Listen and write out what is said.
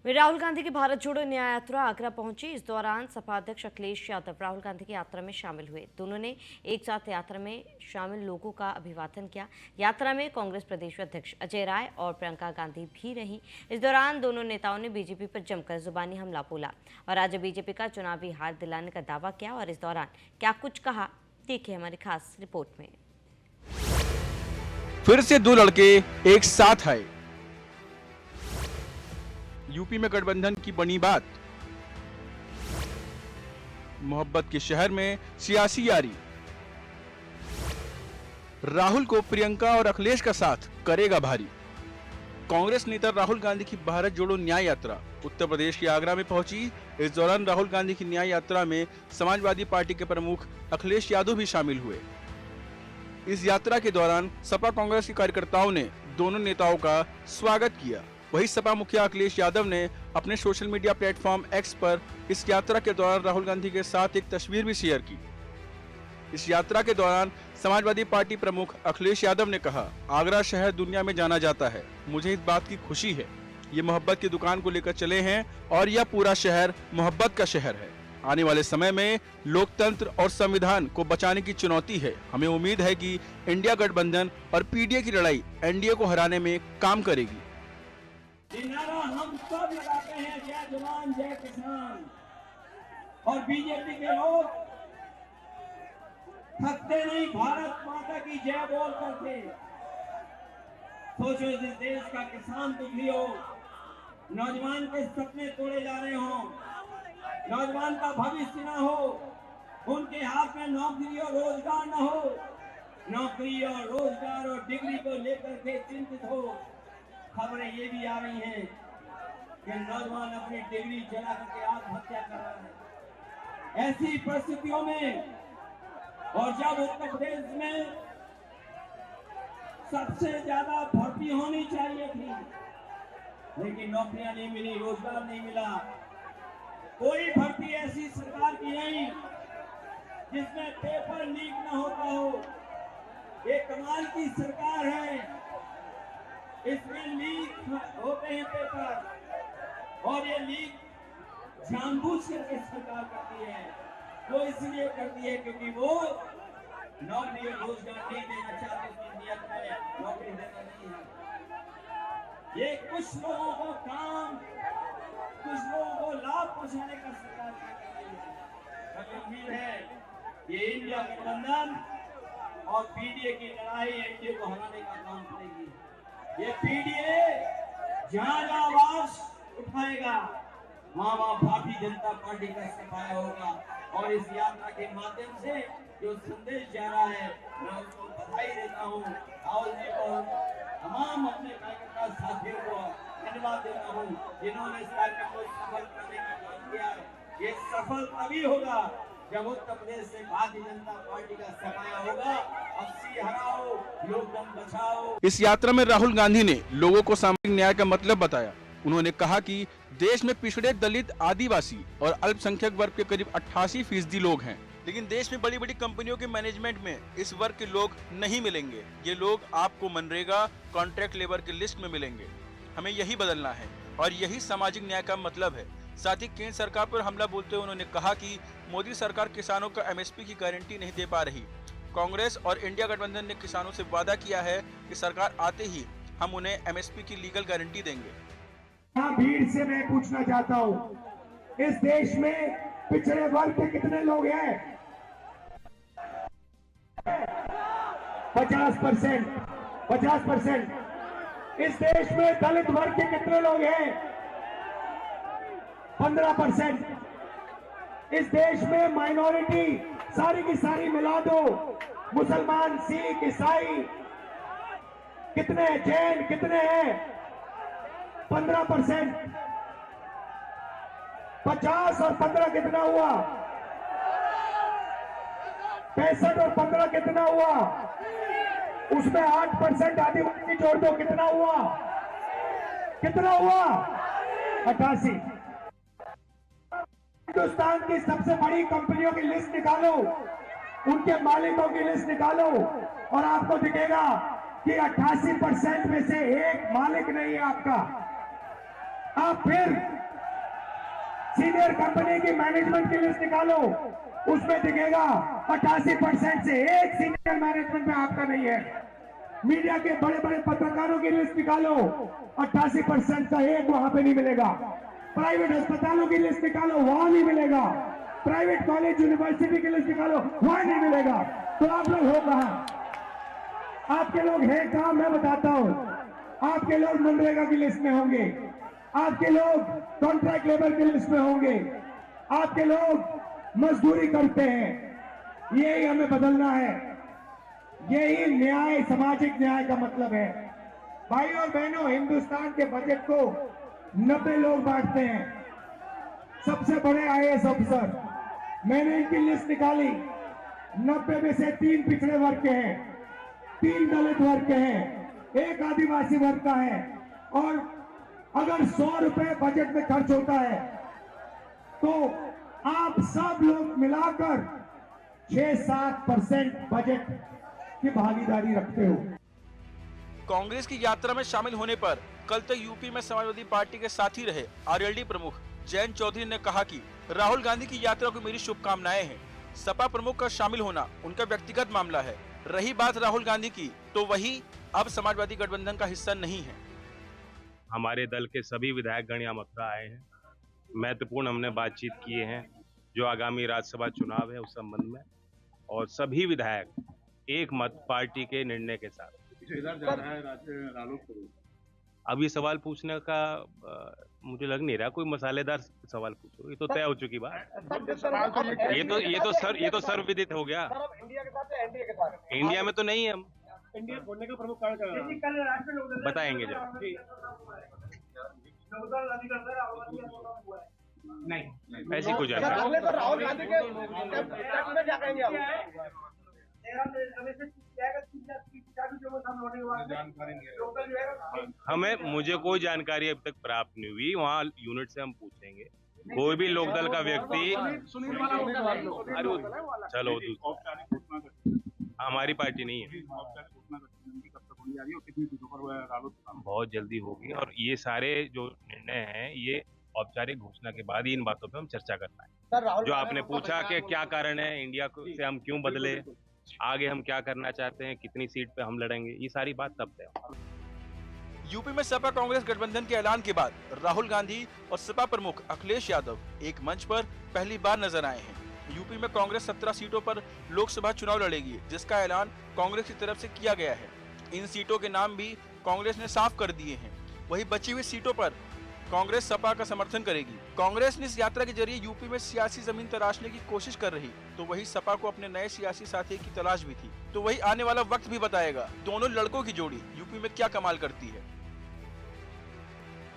राहुल गांधी की भारत जोड़ो न्याय यात्रा आगरा पहुंची। इस दौरान सपा अध्यक्ष अखिलेश यादव राहुल गांधी की यात्रा में शामिल हुए। दोनों ने एक साथ यात्रा में शामिल लोगों का अभिवादन किया। यात्रा में कांग्रेस प्रदेश अध्यक्ष अजय राय और प्रियंका गांधी भी रहीं। इस दौरान दोनों नेताओं ने बीजेपी पर जमकर जुबानी हमला बोला और राज्य बीजेपी का चुनावी हार दिलाने का दावा किया। और इस दौरान क्या कुछ कहा, देखिए हमारी खास रिपोर्ट में। फिर से दो लड़के एक साथ आए। यूपी में गठबंधन की बनी बात। मोहब्बत के शहर में सियासी यारी। राहुल को प्रियंका और अखिलेश का साथ करेगा भारी। कांग्रेस नेता राहुल गांधी की भारत जोड़ो न्याय यात्रा उत्तर प्रदेश के आगरा में पहुंची। इस दौरान राहुल गांधी की न्याय यात्रा में समाजवादी पार्टी के प्रमुख अखिलेश यादव भी शामिल हुए। इस यात्रा के दौरान सपा कांग्रेस के कार्यकर्ताओं ने दोनों नेताओं का स्वागत किया। वहीं सपा मुखिया अखिलेश यादव ने अपने सोशल मीडिया प्लेटफॉर्म एक्स पर इस यात्रा के दौरान राहुल गांधी के साथ एक तस्वीर भी शेयर की। इस यात्रा के दौरान समाजवादी पार्टी प्रमुख अखिलेश यादव ने कहा, आगरा शहर दुनिया में जाना जाता है, मुझे इस बात की खुशी है। ये मोहब्बत की दुकान को लेकर चले हैं और यह पूरा शहर मोहब्बत का शहर है। आने वाले समय में लोकतंत्र और संविधान को बचाने की चुनौती है। हमें उम्मीद है कि इंडिया गठबंधन और पीडीए की लड़ाई एनडीए को हराने में काम करेगी। नारा हम सब लगाते हैं, जय जवान जय किसान। और बीजेपी के लोग थकते नहीं, भारत माता की जय बोल करके। सोचो इस देश का किसान दुखी हो, नौजवान के सपने तोड़े जा रहे हो, नौजवान का भविष्य ना हो, उनके हाथ में नौकरी और रोजगार ना हो, नौकरी और रोजगार और डिग्री को लेकर के चिंतित हो। खबरें ये भी आ रही हैं कि नौजवान अपनी डिग्री जला करके आत्महत्या कर रहा है। ऐसी परिस्थितियों में और जब उत्तर प्रदेश में सबसे ज्यादा भर्ती होनी चाहिए थी, लेकिन नौकरियां नहीं मिली, रोजगार नहीं मिला, कोई भर्ती ऐसी सरकार की नहीं जिसमें पेपर लीक न होता हो। ये कमाल की सरकार है, इसमें लीक होते हैं पेपर और ये लीक जानबूझ करके सरकार करती है। वो इसलिए करती है क्योंकि वो नौकरी और रोजगार नहीं देना चाहते, उसकी नियत में नौकरी देना नहीं है। ये कुछ लोगों को काम, कुछ लोगों को लाभ पहुंचाने का सरकार करती है। मुझे उम्मीद है ये इंडिया गठबंधन और पीडीए की लड़ाई एनडीए को हराने का काम करेगी। ये पीडीए जहां जहां आवाज उठाएगा वहां वहां भारतीय जनता पार्टी का सफाया होगा। और इस यात्रा के माध्यम से जो संदेश जा रहा है, मैं उसको बधाई देता हूँ। राहुल जी को, तमाम अपने कार्यकर्ता साथियों को धन्यवाद देता हूँ जिन्होंने इस कार्यक्रम को सफल करने का काम किया है। ये सफल तभी होगा जब उत्तर प्रदेश से भारतीय जनता पार्टी का सफाया होगा। अस्सी हराओ, लोकतंत्र बचाओ। इस यात्रा में राहुल गांधी ने लोगों को सामाजिक न्याय का मतलब बताया। उन्होंने कहा कि देश में पिछड़े, दलित, आदिवासी और अल्पसंख्यक वर्ग के करीब 88% लोग हैं, लेकिन देश में बड़ी बड़ी कंपनियों के मैनेजमेंट में इस वर्ग के लोग नहीं मिलेंगे। ये लोग आपको मनरेगा कॉन्ट्रैक्ट लेबर की लिस्ट में मिलेंगे। हमें यही बदलना है और यही सामाजिक न्याय का मतलब है। साथ ही केंद्र सरकार पर हमला बोलते हुए उन्होंने कहा कि मोदी सरकार किसानों को एमएसपी की गारंटी नहीं दे पा रही। कांग्रेस और इंडिया गठबंधन ने किसानों से वादा किया है कि सरकार आते ही हम उन्हें एमएसपी की लीगल गारंटी देंगे। भीड़ से मैं पूछना चाहता हूँ, इस देश में पिछड़े वर्ग के कितने लोग हैं? 50%। 50%। इस देश में दलित वर्ग के कितने लोग हैं? 15%। इस देश में माइनॉरिटी सारी की सारी मिला दो, मुसलमान, सिख, ईसाई कितने, जैन कितने हैं? 15%। 50 और 15 कितना हुआ? 65 और 15 कितना हुआ? उसमें 8% आदिवासी जोड़ दो, कितना हुआ? कितना हुआ? 88। हिंदुस्तान की सबसे बड़ी कंपनियों की लिस्ट निकालो, उनके मालिकों की लिस्ट निकालो और आपको दिखेगा कि 88% में से एक मालिक नहीं है आपका। आप फिर सीनियर कंपनी की मैनेजमेंट की लिस्ट निकालो, उसमें दिखेगा 88% से एक सीनियर मैनेजमेंट में आपका नहीं है। मीडिया के बड़े बड़े पत्रकारों की लिस्ट निकालो, 88% का एक वहां पे नहीं मिलेगा। प्राइवेट अस्पतालों की लिस्ट निकालो, वहां नहीं मिलेगा। प्राइवेट कॉलेज यूनिवर्सिटी की लिस्ट निकालो, वहां नहीं मिलेगा। तो आप लोग हो कहां? आपके लोग हैं कहां? मैं बताता हूं। आपके लोग मनरेगा की लिस्ट में होंगे, आपके लोग कॉन्ट्रैक्ट लेबर की लिस्ट में होंगे, आपके लोग मजदूरी करते हैं। यही हमें बदलना है। यही न्याय, सामाजिक न्याय का मतलब है। भाइयों और बहनों, हिंदुस्तान के बजट को 90 लोग बांटते हैं, सबसे बड़े आईएएस ऑफिसर। मैंने इनकी लिस्ट निकाली, 90 में से 3 पिछड़े वर्ग के हैं, 3 दलित वर्ग के हैं, 1 आदिवासी वर्ग का है। और अगर 100 रुपए बजट में खर्च होता है तो आप सब लोग मिलाकर 6-7% बजट की भागीदारी रखते हो। कांग्रेस की यात्रा में शामिल होने पर कल तक यूपी में समाजवादी पार्टी के साथी रहे आरएलडी प्रमुख जयंत चौधरी ने कहा कि राहुल गांधी की यात्रा को मेरी शुभकामनाएं हैं। सपा प्रमुख का शामिल होना उनका व्यक्तिगत मामला है। रही बात राहुल गांधी की, तो वही अब समाजवादी गठबंधन का हिस्सा नहीं है। हमारे दल के सभी विधायकगण यहाँ मथुरा आए हैं। महत्वपूर्ण हमने बातचीत किए हैं जो आगामी राज्यसभा चुनाव है उस संबंध में, और सभी विधायक एक मत पार्टी के निर्णय के साथ। अब ये सवाल पूछने का मुझे लग नहीं रहा कोई मसालेदार सवाल पूछो, ये तो तय हो चुकी बात। ये तो सर्वविदित हो गया। इंडिया के साथ है, एनडीए के साथ। इंडिया में तो नहीं है हम। इंडिया बोलने का प्रमुख कारण क्या है? बताएंगे जब। नहीं, ऐसी कोई जानकारी राहुल गांधी के में क्या कहेंगे आप? मुझे कोई जानकारी अभी तक प्राप्त नहीं हुई। वहाँ यूनिट से हम पूछेंगे। कोई भी लोकदल का व्यक्ति, चलो हमारी पार्टी नहीं है, बहुत जल्दी होगी। और ये सारे जो निर्णय हैं ये औपचारिक घोषणा के बाद ही इन बातों पे हम चर्चा करना है। जो आपने पूछा कि क्या कारण है इंडिया से हम क्यों बदले, आगे हम क्या करना चाहते हैं, कितनी सीट पे हम लड़ेंगे, ये सारी बात तब तय होगी। यूपी में सपा कांग्रेस गठबंधन के ऐलान के बाद राहुल गांधी और सपा प्रमुख अखिलेश यादव एक मंच पर पहली बार नजर आए हैं। यूपी में कांग्रेस 17 सीटों पर लोकसभा चुनाव लड़ेगी, जिसका ऐलान कांग्रेस की तरफ से किया गया है। इन सीटों के नाम भी कांग्रेस ने साफ कर दिए हैं। वहीं बची हुई सीटों पर कांग्रेस सपा का समर्थन करेगी। कांग्रेस ने इस यात्रा के जरिए यूपी में सियासी जमीन तराशने की कोशिश कर रही, तो वही सपा को अपने नए सियासी साथी की तलाश भी थी। तो वही आने वाला वक्त भी बताएगा दोनों लड़कों की जोड़ी यूपी में क्या कमाल करती है।